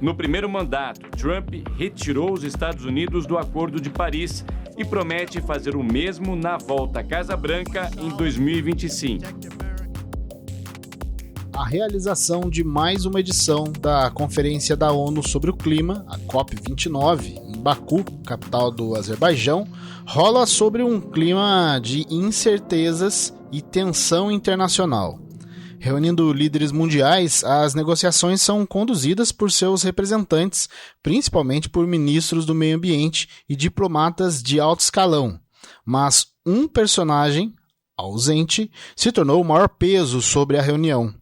No primeiro mandato, Trump retirou os Estados Unidos do Acordo de Paris e promete fazer o mesmo na volta à Casa Branca em 2025. A realização de mais uma edição da Conferência da ONU sobre o Clima, a COP29, em Baku, capital do Azerbaijão, rola sobre um clima de incertezas e tensão internacional. Reunindo líderes mundiais, as negociações são conduzidas por seus representantes, principalmente por ministros do meio ambiente e diplomatas de alto escalão. Mas um personagem, ausente, se tornou o maior peso sobre a reunião.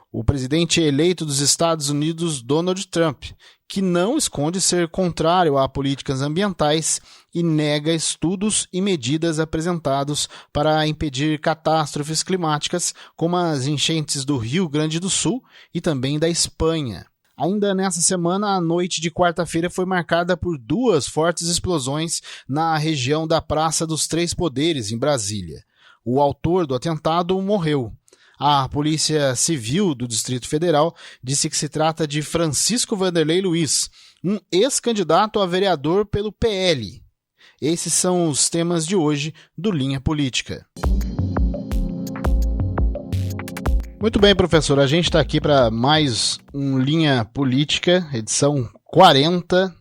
O presidente eleito dos Estados Unidos, Donald Trump, que não esconde ser contrário a políticas ambientais e nega estudos e medidas apresentados para impedir catástrofes climáticas como as enchentes do Rio Grande do Sul e também da Espanha. Ainda nessa semana, a noite de quarta-feira foi marcada por 2 fortes explosões na região da Praça dos Três Poderes, em Brasília. O autor do atentado morreu. A Polícia Civil do Distrito Federal disse que se trata de Francisco Vanderlei Luiz, um ex-candidato a vereador pelo PL. Esses são os temas de hoje do Linha Política. Muito bem, professor, a gente está aqui para mais um Linha Política, edição 40,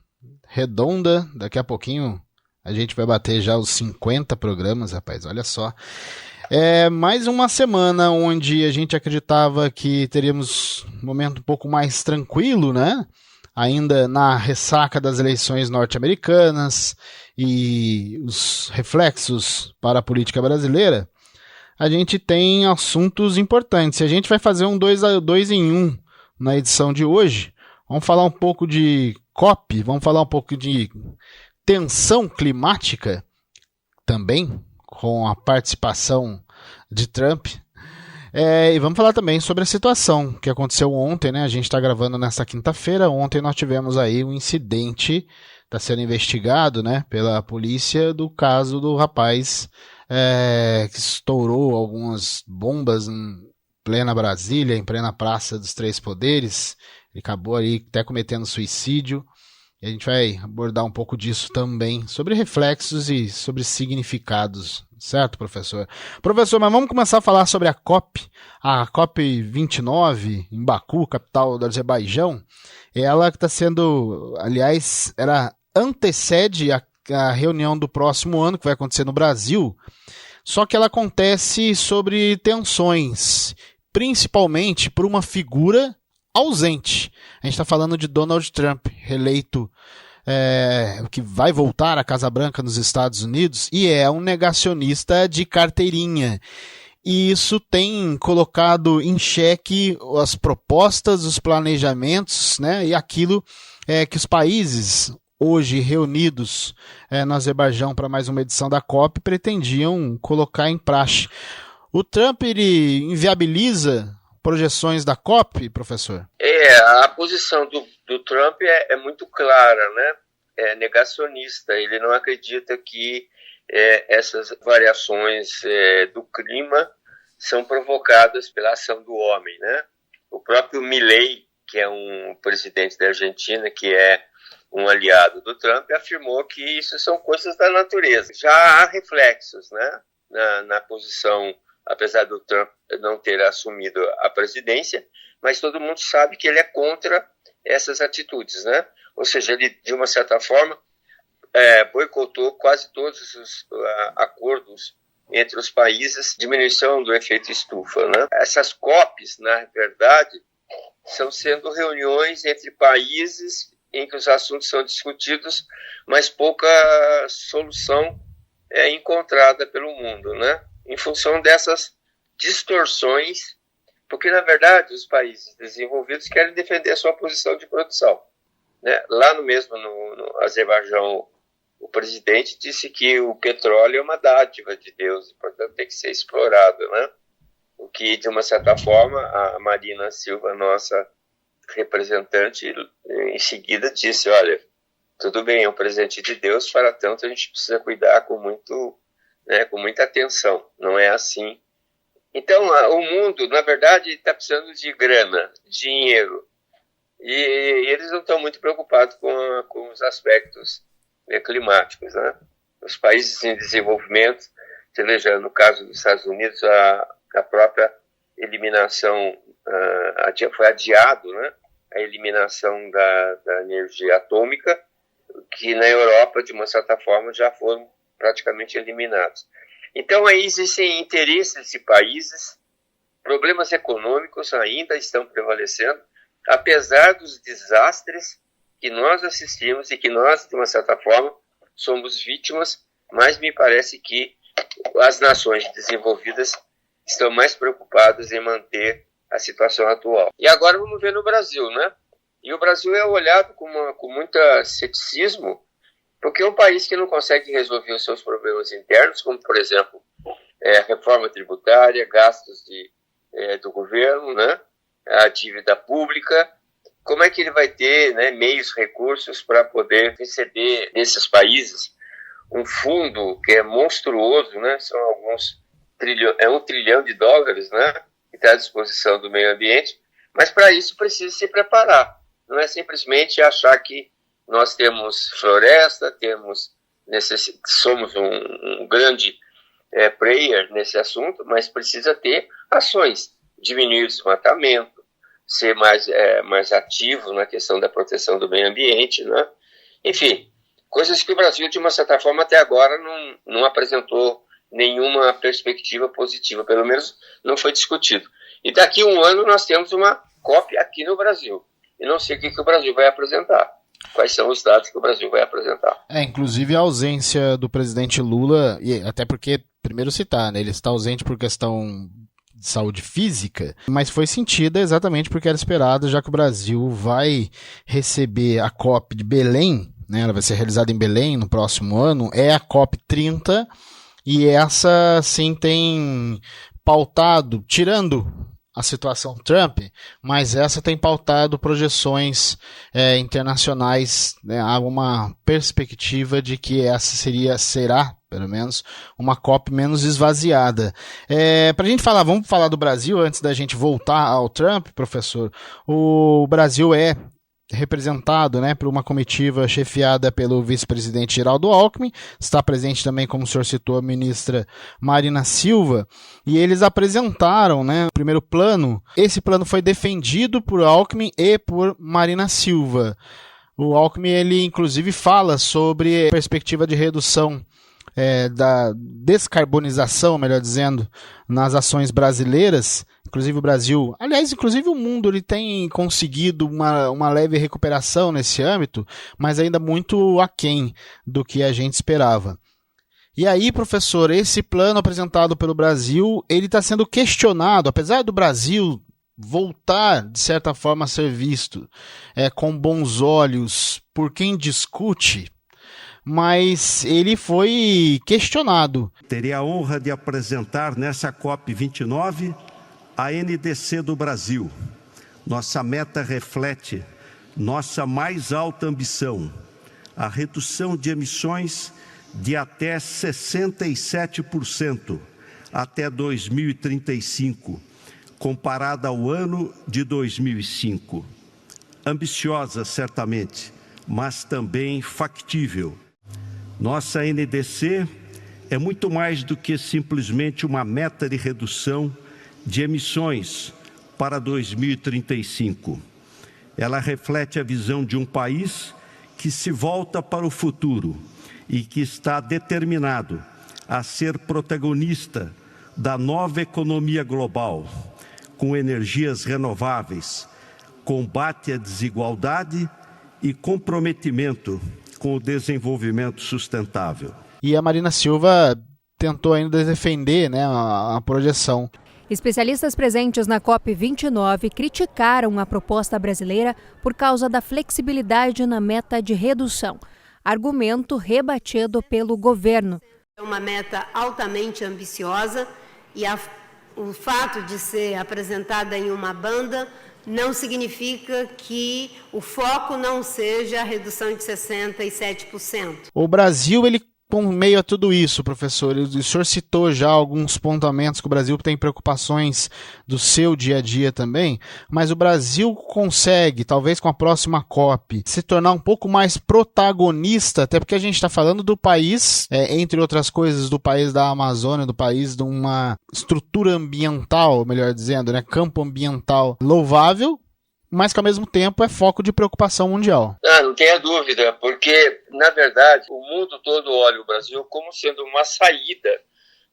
redonda. Daqui a pouquinho a gente vai bater já os 50 programas, rapaz, olha só. Mais uma semana onde a gente acreditava que teríamos um momento um pouco mais tranquilo, né? Ainda na ressaca das eleições norte-americanas e os reflexos para a política brasileira, a gente tem assuntos importantes. A gente vai fazer um 2 em 1 na edição de hoje. Vamos falar um pouco de COP, vamos falar um pouco de tensão climática também, com a participação de Trump. E vamos falar também sobre a situação que aconteceu ontem, né? A gente está gravando nesta quinta-feira. Ontem nós tivemos aí um incidente, está sendo investigado, né, pela polícia, do caso do rapaz que estourou algumas bombas em plena Brasília, em plena Praça dos Três Poderes. Ele acabou aí até cometendo suicídio. E a gente vai abordar um pouco disso também, sobre reflexos e sobre significados, certo, professor? Professor, mas vamos começar a falar sobre a COP29, em Baku, capital do Azerbaijão. Ela que está sendo, aliás, ela antecede a reunião do próximo ano, que vai acontecer no Brasil, só que ela acontece sobre tensões, principalmente por uma figura ausente. A gente está falando de Donald Trump, reeleito, que vai voltar à Casa Branca nos Estados Unidos e é um negacionista de carteirinha. E isso tem colocado em xeque as propostas, os planejamentos, né, e aquilo que os países hoje reunidos no Azerbaijão para mais uma edição da COP pretendiam colocar em prática. O Trump ele inviabiliza projeções da COP, professor? A posição do Trump é muito clara, né? É negacionista. Ele não acredita que essas variações do clima são provocadas pela ação do homem, né? O próprio Milei, que é um presidente da Argentina, que é um aliado do Trump, afirmou que isso são coisas da natureza. Já há reflexos, né? Na posição, apesar do Trump não ter assumido a presidência, mas todo mundo sabe que ele é contra essas atitudes, né? Ou seja, ele, de uma certa forma, boicotou quase todos os acordos entre os países, diminuição do efeito estufa, né? Essas COPs, na verdade, são sendo reuniões entre países em que os assuntos são discutidos, mas pouca solução é encontrada pelo mundo, né? Em função dessas distorções, porque, na verdade, os países desenvolvidos querem defender a sua posição de produção, né? Lá no Azerbaijão, o presidente disse que o petróleo é uma dádiva de Deus e, portanto, tem que ser explorado, né? O que, de uma certa forma, a Marina Silva, nossa representante, em seguida disse, olha, tudo bem, é um presente de Deus, para tanto a gente precisa cuidar com muita atenção, não é assim. Então, o mundo, na verdade, está precisando de grana, dinheiro, e eles não estão muito preocupados com os aspectos climáticos, né? Os países em desenvolvimento, você veja, no caso dos Estados Unidos, a própria eliminação, foi adiado, né? A eliminação da energia atômica, que na Europa, de uma certa forma, já foram praticamente eliminados. Então, aí existem interesses de países, problemas econômicos ainda estão prevalecendo, apesar dos desastres que nós assistimos e que nós, de uma certa forma, somos vítimas, mas me parece que as nações desenvolvidas estão mais preocupadas em manter a situação atual. E agora vamos ver no Brasil, né? E o Brasil é olhado com muito ceticismo, porque é um país que não consegue resolver os seus problemas internos, como, por exemplo, reforma tributária, gastos do governo, né? A dívida pública. Como é que ele vai ter, né, meios, recursos para poder receber desses países um fundo que é monstruoso, né? São $1 trilhão, né? Que está à disposição do meio ambiente, mas para isso precisa se preparar. Não é simplesmente achar que nós temos floresta, somos um grande player nesse assunto, mas precisa ter ações, diminuir o desmatamento, ser mais ativo na questão da proteção do meio ambiente, né? Enfim, coisas que o Brasil, de uma certa forma, até agora não apresentou nenhuma perspectiva positiva, pelo menos não foi discutido. E daqui a um ano nós temos uma COP aqui no Brasil. E não sei o que o Brasil vai apresentar. Quais são os dados que o Brasil vai apresentar. Inclusive a ausência do presidente Lula, e até porque, primeiro citar, né, ele está ausente por questão de saúde física, mas foi sentida exatamente porque era esperado, já que o Brasil vai receber a COP de Belém, né, ela vai ser realizada em Belém no próximo ano, é a COP 30, e essa sim tem pautado, tirando a situação Trump, mas essa tem pautado projeções internacionais, né? Há uma perspectiva de que essa será, pelo menos, uma COP menos esvaziada. Para a gente falar, vamos falar do Brasil antes da gente voltar ao Trump, professor. O Brasil é representado, né, por uma comitiva chefiada pelo vice-presidente Geraldo Alckmin, está presente também, como o senhor citou, a ministra Marina Silva, e eles apresentaram, né, o primeiro plano. Esse plano foi defendido por Alckmin e por Marina Silva. O Alckmin, ele inclusive fala sobre a perspectiva de redução da descarbonização, melhor dizendo, nas ações brasileiras. Inclusive o Brasil, aliás, inclusive o mundo, ele tem conseguido uma leve recuperação nesse âmbito, mas ainda muito aquém do que a gente esperava. E aí, professor, esse plano apresentado pelo Brasil, ele está sendo questionado, apesar do Brasil voltar, de certa forma, a ser visto com bons olhos por quem discute, mas ele foi questionado. Teria a honra de apresentar nessa COP29 a NDC do Brasil. Nossa meta reflete nossa mais alta ambição, a redução de emissões de até 67% até 2035, comparada ao ano de 2005. Ambiciosa, certamente, mas também factível. Nossa NDC é muito mais do que simplesmente uma meta de redução de emissões para 2035. Ela reflete a visão de um país que se volta para o futuro e que está determinado a ser protagonista da nova economia global, com energias renováveis, combate à desigualdade e comprometimento com o desenvolvimento sustentável. E a Marina Silva tentou ainda defender, né, a projeção. Especialistas presentes na COP29 criticaram a proposta brasileira por causa da flexibilidade na meta de redução, argumento rebatido pelo governo. É uma meta altamente ambiciosa e o fato de ser apresentada em uma banda não significa que o foco não seja a redução de 67%. O Brasil, ele por meio a tudo isso, professor, o senhor citou já alguns apontamentos que o Brasil tem preocupações do seu dia a dia também, mas o Brasil consegue, talvez com a próxima COP, se tornar um pouco mais protagonista, até porque a gente está falando do país, entre outras coisas, do país da Amazônia, do país de uma estrutura ambiental, melhor dizendo, né, campo ambiental louvável, mas que ao mesmo tempo é foco de preocupação mundial. Não tenha dúvida, porque, na verdade, o mundo todo olha o Brasil como sendo uma saída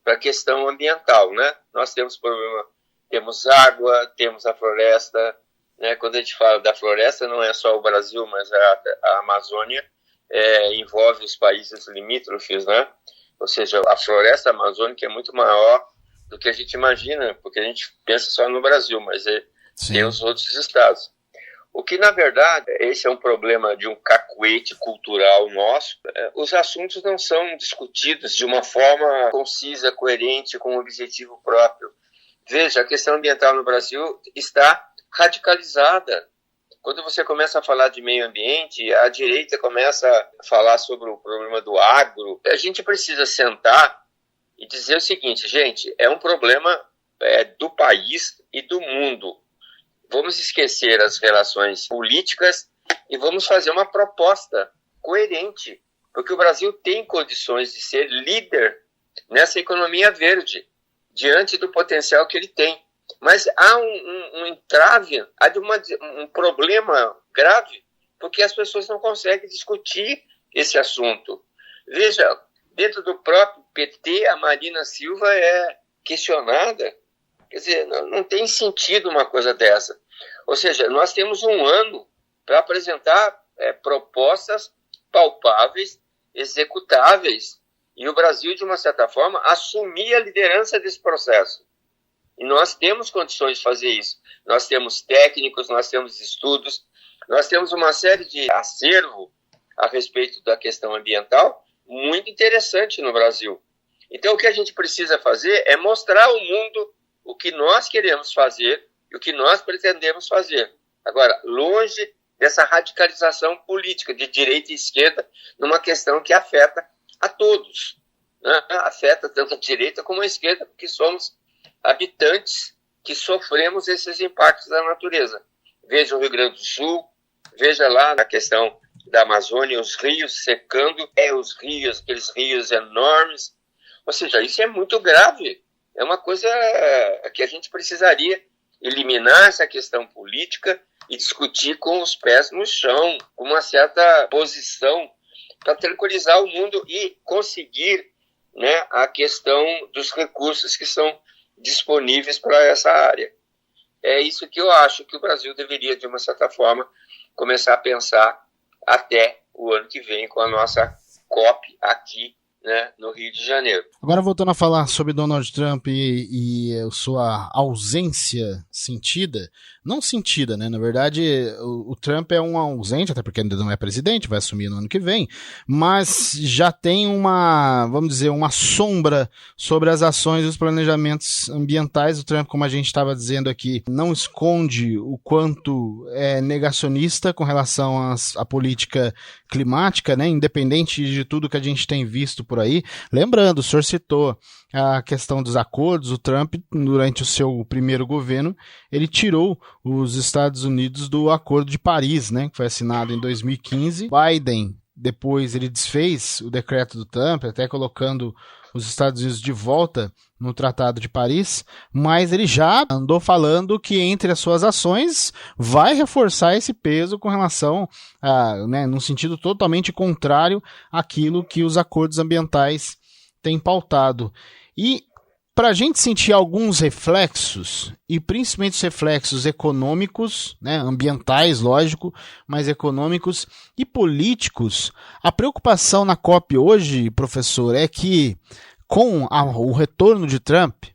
para a questão ambiental, né? Nós temos problema, temos água, temos a floresta, né? Quando a gente fala da floresta, não é só o Brasil, mas a Amazônia envolve os países limítrofes, né? Ou seja, a floresta amazônica é muito maior do que a gente imagina, porque a gente pensa só no Brasil, mas tem os outros estados. O que, na verdade, esse é um problema de um cacuete cultural nosso. Os assuntos não são discutidos de uma forma concisa, coerente, com um objetivo próprio. Veja, a questão ambiental no Brasil está radicalizada. Quando você começa a falar de meio ambiente, a direita começa a falar sobre o problema do agro. A gente precisa sentar e dizer o seguinte, gente, é um problema do país e do mundo. Vamos esquecer as relações políticas e vamos fazer uma proposta coerente, porque o Brasil tem condições de ser líder nessa economia verde, diante do potencial que ele tem. Mas há um entrave, há um problema grave, porque as pessoas não conseguem discutir esse assunto. Veja, dentro do próprio PT, a Marina Silva é questionada. Quer dizer, não tem sentido uma coisa dessa. Ou seja, nós temos um ano para apresentar propostas palpáveis, executáveis, e o Brasil, de uma certa forma, assumir a liderança desse processo. E nós temos condições de fazer isso. Nós temos técnicos, nós temos estudos, nós temos uma série de acervo a respeito da questão ambiental muito interessante no Brasil. Então, o que a gente precisa fazer é mostrar ao mundo o que nós queremos fazer e o que nós pretendemos fazer. Agora, longe dessa radicalização política de direita e esquerda numa questão que afeta a todos, né? Afeta tanto a direita como a esquerda, porque somos habitantes que sofremos esses impactos da natureza. Veja o Rio Grande do Sul, veja lá na questão da Amazônia, os rios secando, aqueles rios enormes. Ou seja, isso é muito grave. É uma coisa que a gente precisaria eliminar essa questão política e discutir com os pés no chão, com uma certa posição, para tranquilizar o mundo e conseguir, né, a questão dos recursos que são disponíveis para essa área. É isso que eu acho que o Brasil deveria, de uma certa forma, começar a pensar até o ano que vem com a nossa COP aqui, né, no Rio de Janeiro. Agora, voltando a falar sobre Donald Trump e sua ausência sentida, não sentida, né? Na verdade, o Trump é um ausente, até porque ainda não é presidente, vai assumir no ano que vem, mas já tem vamos dizer, uma sombra sobre as ações e os planejamentos ambientais. O Trump, como a gente estava dizendo aqui, não esconde o quanto é negacionista com relação à política climática, né? Independente de tudo que a gente tem visto por aí. Lembrando, o senhor citou a questão dos acordos. O Trump, durante o seu primeiro governo, ele tirou os Estados Unidos do Acordo de Paris, né, que foi assinado em 2015. Biden, depois, ele desfez o decreto do Trump, até colocando os Estados Unidos de volta no Tratado de Paris, mas ele já andou falando que entre as suas ações vai reforçar esse peso com relação a, né, num sentido totalmente contrário àquilo que os acordos ambientais têm pautado. E para a gente sentir alguns reflexos, e principalmente os reflexos econômicos, né, ambientais, lógico, mas econômicos e políticos, a preocupação na COP hoje, professor, é que com o retorno de Trump,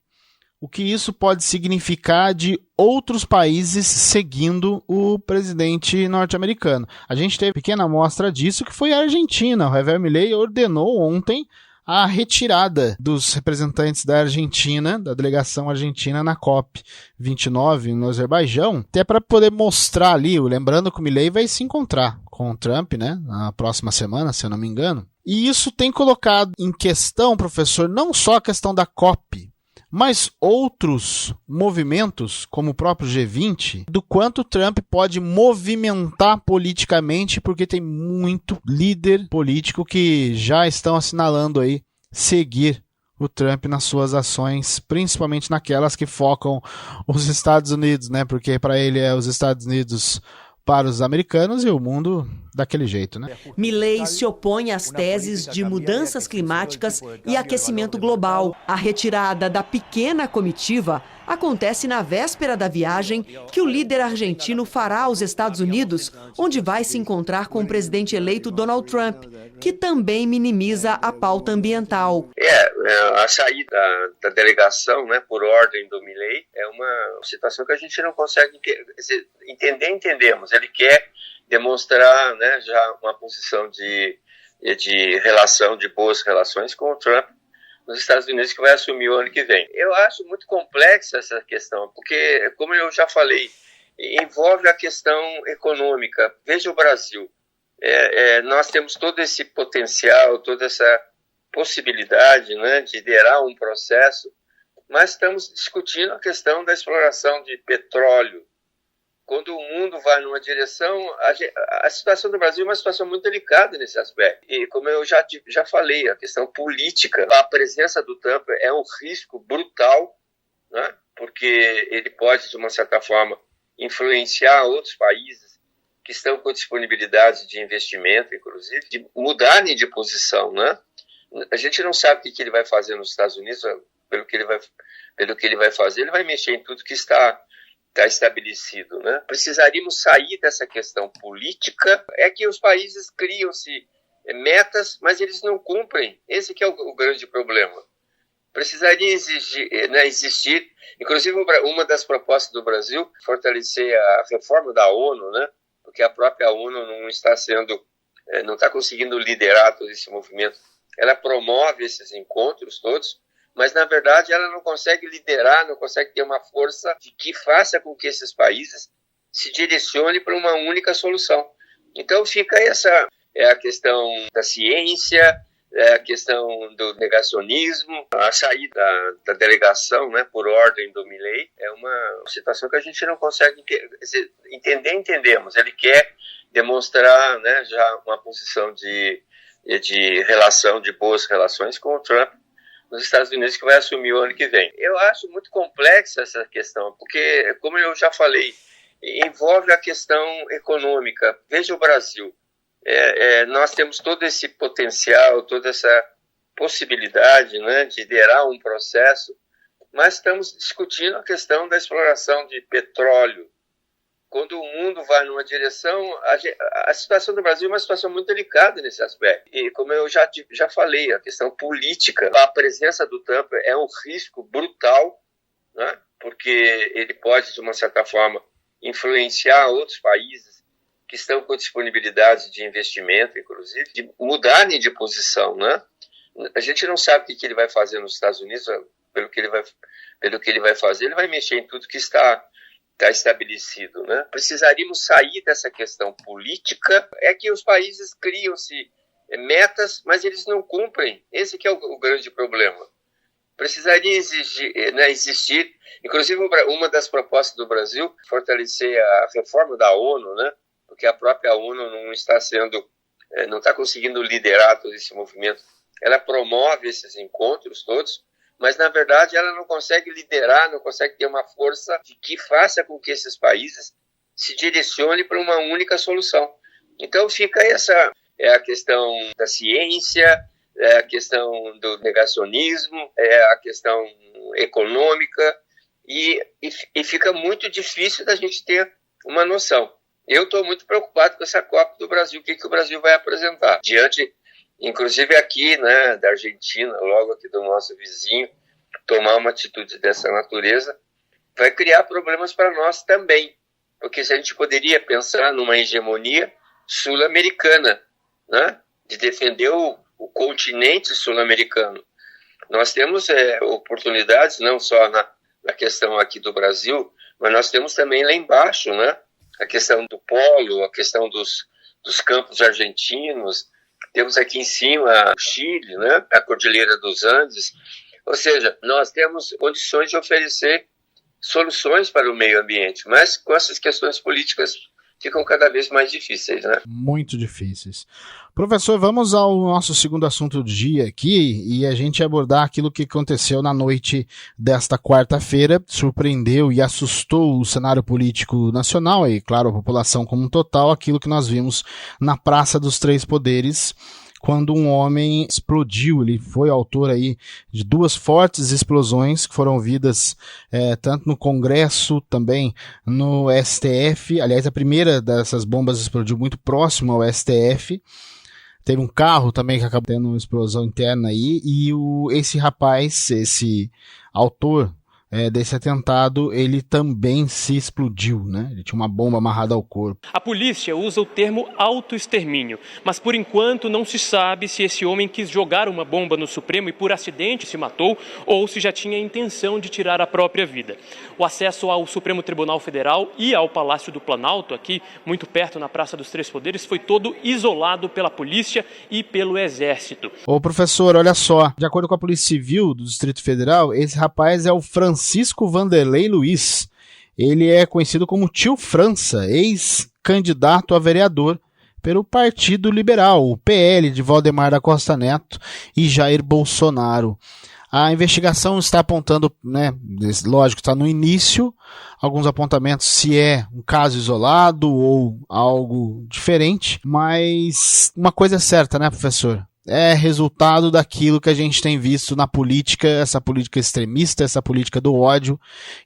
o que isso pode significar de outros países seguindo o presidente norte-americano. A gente teve pequena amostra disso, que foi a Argentina. O Javier Milei ordenou ontem a retirada dos representantes da Argentina, da delegação argentina na COP29 no Azerbaijão, até para poder mostrar ali, lembrando que o Milei vai se encontrar com o Trump, né, na próxima semana, se eu não me engano, E isso tem colocado em questão, professor, não só a questão da COP, mas outros movimentos, como o próprio G20, do quanto Trump pode movimentar politicamente, porque tem muito líder político que já estão assinalando aí seguir o Trump nas suas ações, principalmente naquelas que focam os Estados Unidos, né? Porque para ele é os Estados Unidos para os americanos e o mundo daquele jeito, né? Milei se opõe às teses de mudanças climáticas e aquecimento global. A retirada da pequena comitiva acontece na véspera da viagem que o líder argentino fará aos Estados Unidos, onde vai se encontrar com o presidente eleito Donald Trump, que também minimiza a pauta ambiental. A saída da delegação, né, por ordem do Milei, é uma situação que a gente não consegue entendemos. Ele quer demonstrar, né, já uma posição de relação, de boas relações com o Trump nos Estados Unidos, que vai assumir o ano que vem. Eu acho muito complexa essa questão, porque, como eu já falei, envolve a questão econômica. Veja o Brasil. Nós temos todo esse potencial, toda essa possibilidade, né, de liderar um processo, mas estamos discutindo a questão da exploração de petróleo. Quando o mundo vai numa direção, a situação do Brasil é uma situação muito delicada nesse aspecto. E como eu já falei, a questão política, a presença do Trump é um risco brutal, né? Porque ele pode, de uma certa forma, influenciar outros países que estão com disponibilidade de investimento, inclusive, de mudarem de posição, né? A gente não sabe o que ele vai fazer nos Estados Unidos, pelo que ele vai fazer, ele vai mexer em tudo que está estabelecido, né? Precisaríamos sair dessa questão política. É que os países criam-se metas, mas eles não cumprem. Esse que é o grande problema. Precisaria existir, inclusive uma das propostas do Brasil, fortalecer a reforma da ONU, né? Porque a própria ONU não está conseguindo liderar todo esse movimento. Ela promove esses encontros todos, mas, na verdade, ela não consegue liderar, não consegue ter uma força que faça com que esses países se direcionem para uma única solução. Então, fica a questão da ciência, a questão do negacionismo, a saída da delegação, né, por ordem do Milei, é uma situação que a gente não consegue entendemos. Ele quer demonstrar, né, já uma posição de relação, de boas relações com o Trump nos Estados Unidos, que vai assumir o ano que vem. Eu acho muito complexa essa questão, porque, como eu já falei, envolve a questão econômica. Veja o Brasil. Nós temos todo esse potencial, toda essa possibilidade, né, de liderar um processo, mas estamos discutindo a questão da exploração de petróleo. Quando o mundo vai numa direção, a situação do Brasil é uma situação muito delicada nesse aspecto. E como eu já falei, a questão política, a presença do Trump é um risco brutal, né? Porque ele pode, de uma certa forma, influenciar outros países que estão com disponibilidade de investimento, inclusive, de mudarem de posição, né? A gente não sabe o que ele vai fazer nos Estados Unidos, pelo que ele vai fazer, ele vai mexer em tudo que está estabelecido, né? Precisaríamos sair dessa questão política. É que os países criam-se metas, mas eles não cumprem. Esse que é o grande problema. Precisaria existir, inclusive uma das propostas do Brasil, fortalecer a reforma da ONU, né? Porque a própria ONU não está conseguindo liderar todo esse movimento. Ela promove esses encontros todos, mas, na verdade, ela não consegue liderar, não consegue ter uma força que faça com que esses países se direcionem para uma única solução. Então, fica a questão da ciência, a questão do negacionismo, a questão econômica, e fica muito difícil da gente ter uma noção. Eu estou muito preocupado com essa Copa do Brasil, o que o Brasil vai apresentar. Diante, inclusive aqui, né, da Argentina, logo aqui do nosso vizinho, tomar uma atitude dessa natureza vai criar problemas para nós também, porque se a gente poderia pensar numa hegemonia sul-americana, né, de defender o continente sul-americano. Nós temos oportunidades, não só na questão aqui do Brasil, mas nós temos também lá embaixo, né, a questão do polo, a questão dos campos argentinos, temos aqui em cima o Chile, né? A Cordilheira dos Andes. Ou seja, nós temos condições de oferecer soluções para o meio ambiente, mas com essas questões políticas ficam cada vez mais difíceis, né? Muito difíceis. Professor, vamos ao nosso segundo assunto do dia aqui e a gente abordar aquilo que aconteceu na noite desta quarta-feira, surpreendeu e assustou o cenário político nacional e, claro, a população como um total, aquilo que nós vimos na Praça dos Três Poderes, quando um homem explodiu. Ele foi autor aí de 2 fortes explosões que foram ouvidas tanto no Congresso, também no STF. Aliás, a primeira dessas bombas explodiu muito próximo ao STF. Teve um carro também que acabou tendo uma explosão interna aí. E esse rapaz, esse autor desse atentado, ele também se explodiu, né? Ele tinha uma bomba amarrada ao corpo. A polícia usa o termo autoextermínio, mas por enquanto não se sabe se esse homem quis jogar uma bomba no Supremo e por acidente se matou ou se já tinha a intenção de tirar a própria vida. O acesso ao Supremo Tribunal Federal e ao Palácio do Planalto, aqui muito perto na Praça dos Três Poderes, foi todo isolado pela polícia e pelo Exército. Ô professor, olha só, de acordo com a Polícia Civil do Distrito Federal, esse rapaz é o Francisco Vanderlei Luiz. Ele é conhecido como Tio França, ex-candidato a vereador pelo Partido Liberal, o PL de Valdemar da Costa Neto e Jair Bolsonaro. A investigação está apontando, né, lógico, está no início, alguns apontamentos se é um caso isolado ou algo diferente, mas uma coisa é certa, né, professor? É resultado daquilo que a gente tem visto na política, essa política extremista, essa política do ódio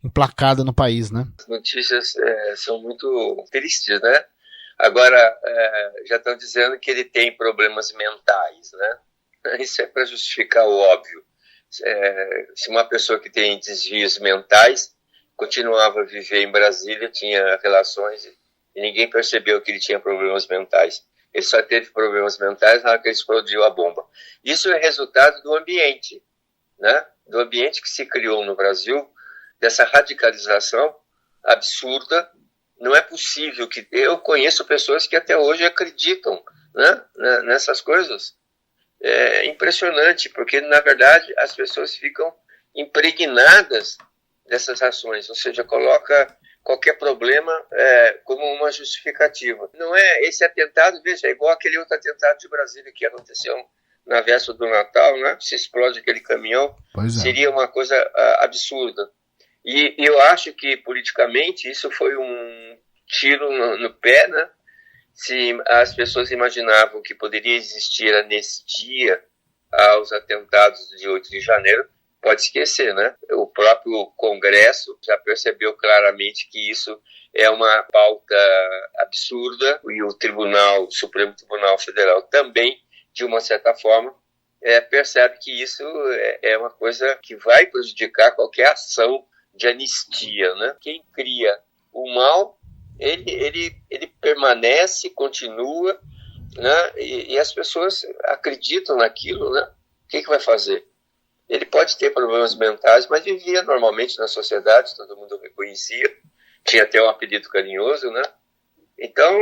emplacada no país, né? As notícias são muito tristes, né? Agora, já estão dizendo que ele tem problemas mentais, né? Isso é para justificar o óbvio. Se uma pessoa que tem desvios mentais continuava a viver em Brasília, tinha relações e ninguém percebeu que ele tinha problemas mentais. Ele só teve problemas mentais na hora que ele explodiu a bomba. Isso é resultado do ambiente, né? Do ambiente que se criou no Brasil, dessa radicalização absurda. Não é possível que... Eu conheço pessoas que até hoje acreditam, né, nessas coisas. É impressionante, porque, na verdade, as pessoas ficam impregnadas dessas ações, ou seja, coloca qualquer problema como uma justificativa. Não é esse atentado, veja, é igual aquele outro atentado de Brasília que aconteceu na véspera do Natal, né? Se explode aquele caminhão, seria uma coisa absurda. E eu acho que, politicamente, isso foi um tiro no pé, né? Se as pessoas imaginavam que poderia existir anistia aos atentados de 8 de janeiro, pode esquecer, né? O próprio Congresso já percebeu claramente que isso é uma pauta absurda e o Supremo Tribunal Federal também, de uma certa forma, percebe que isso é uma coisa que vai prejudicar qualquer ação de anistia, né? Quem cria o mal, ele permanece, continua, né? E as pessoas acreditam naquilo, né? O que vai fazer? Ele pode ter problemas mentais, mas vivia normalmente na sociedade, todo mundo reconhecia, tinha até um apelido carinhoso, né? Então,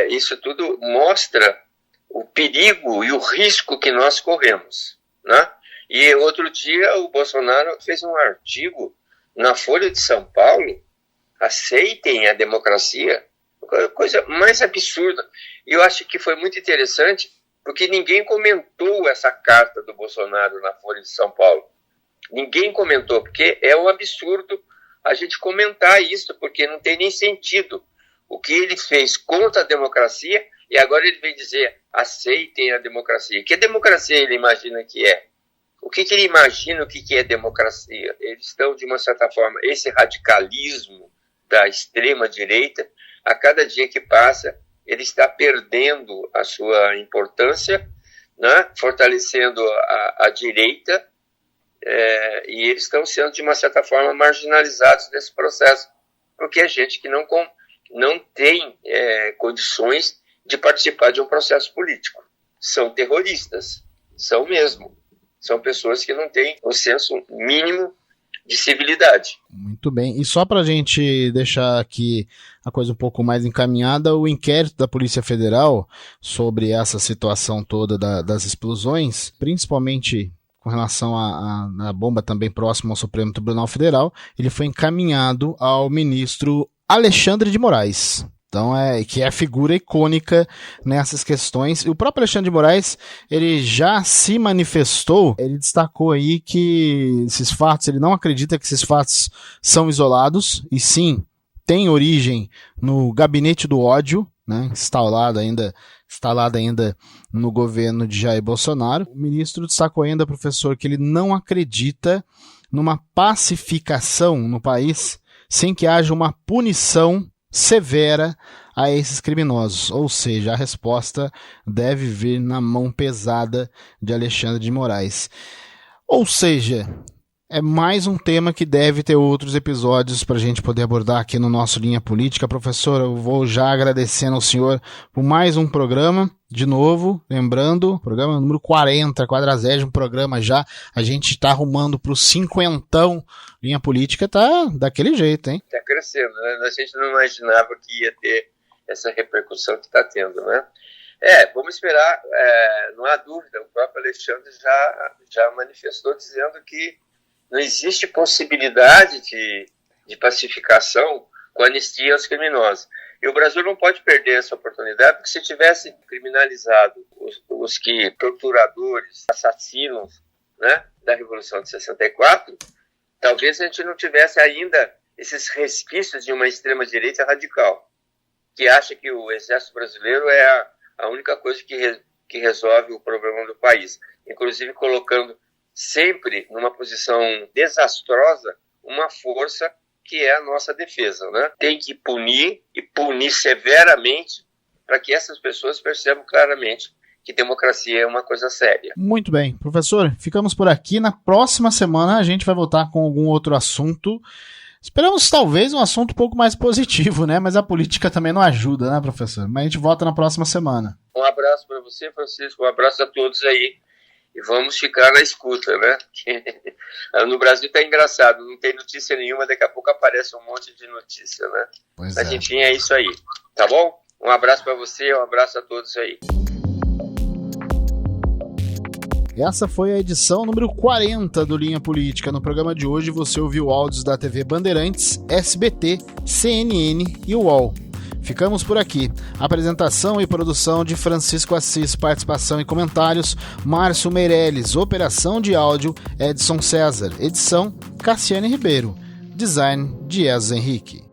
isso tudo mostra o perigo e o risco que nós corremos, né? E outro dia o Bolsonaro fez um artigo na Folha de São Paulo: aceitem a democracia, coisa mais absurda. E eu acho que foi muito interessante, porque ninguém comentou essa carta do Bolsonaro na Folha de São Paulo. Ninguém comentou, porque é um absurdo a gente comentar isso, porque não tem nem sentido. O que ele fez contra a democracia, e agora ele vem dizer, aceitem a democracia. Que democracia ele imagina que é? O que ele imagina o que é democracia? Eles estão, de uma certa forma, esse radicalismo da extrema-direita, a cada dia que passa, ele está perdendo a sua importância, né? Fortalecendo a direita, e eles estão sendo, de uma certa forma, marginalizados nesse processo, porque é gente que não tem condições de participar de um processo político. São terroristas, são mesmo. São pessoas que não têm o senso mínimo de civilidade. Muito bem. E só para a gente deixar aqui a coisa um pouco mais encaminhada, o inquérito da Polícia Federal sobre essa situação toda das explosões, principalmente com relação à bomba também próxima ao Supremo Tribunal Federal, ele foi encaminhado ao ministro Alexandre de Moraes. Então, que é a figura icônica nessas questões. E o próprio Alexandre de Moraes, ele já se manifestou, ele destacou aí que esses fatos, ele não acredita que esses fatos são isolados, e sim, tem origem no gabinete do ódio, né, instalado ainda no governo de Jair Bolsonaro. O ministro destacou ainda, professor, que ele não acredita numa pacificação no país sem que haja uma punição severa a esses criminosos, ou seja, a resposta deve vir na mão pesada de Alexandre de Moraes. Ou seja, é mais um tema que deve ter outros episódios para a gente poder abordar aqui no nosso Linha Política. Professor, eu vou já agradecendo ao senhor por mais um programa, de novo, lembrando, programa número 40, 40º programa já, a gente está arrumando para o 50º. Linha Política tá daquele jeito, hein? Está crescendo, né? A gente não imaginava que ia ter essa repercussão que está tendo, né? Vamos esperar, não há dúvida, o próprio Alexandre já manifestou dizendo que não existe possibilidade de pacificação com anistia aos criminosos. E o Brasil não pode perder essa oportunidade, porque se tivesse criminalizado os torturadores, assassinos, né, da Revolução de 64, talvez a gente não tivesse ainda esses resquícios de uma extrema-direita radical, que acha que o Exército Brasileiro é a única coisa que resolve o problema do país, inclusive colocando sempre numa posição desastrosa uma força que é a nossa defesa, né? Tem que punir e punir severamente para que essas pessoas percebam claramente que democracia é uma coisa séria. Muito bem. Professor, ficamos por aqui. Na próxima semana a gente vai voltar com algum outro assunto. Esperamos talvez um assunto um pouco mais positivo, né? Mas a política também não ajuda, né, professor? Mas a gente volta na próxima semana. Um abraço para você, Francisco. Um abraço a todos aí. E vamos ficar na escuta, né? No Brasil tá engraçado, não tem notícia nenhuma, daqui a pouco aparece um monte de notícia, né? Pois Mas enfim, é isso aí. Tá bom? Um abraço para você, um abraço a todos aí. Essa foi a edição número 40 do Linha Política. No programa de hoje você ouviu áudios da TV Bandeirantes, SBT, CNN e UOL. Ficamos por aqui. Apresentação e produção de Francisco Assis, participação e comentários, Márcio Meirelles, operação de áudio, Edson César, edição, Cassiane Ribeiro, design, Dias Henrique.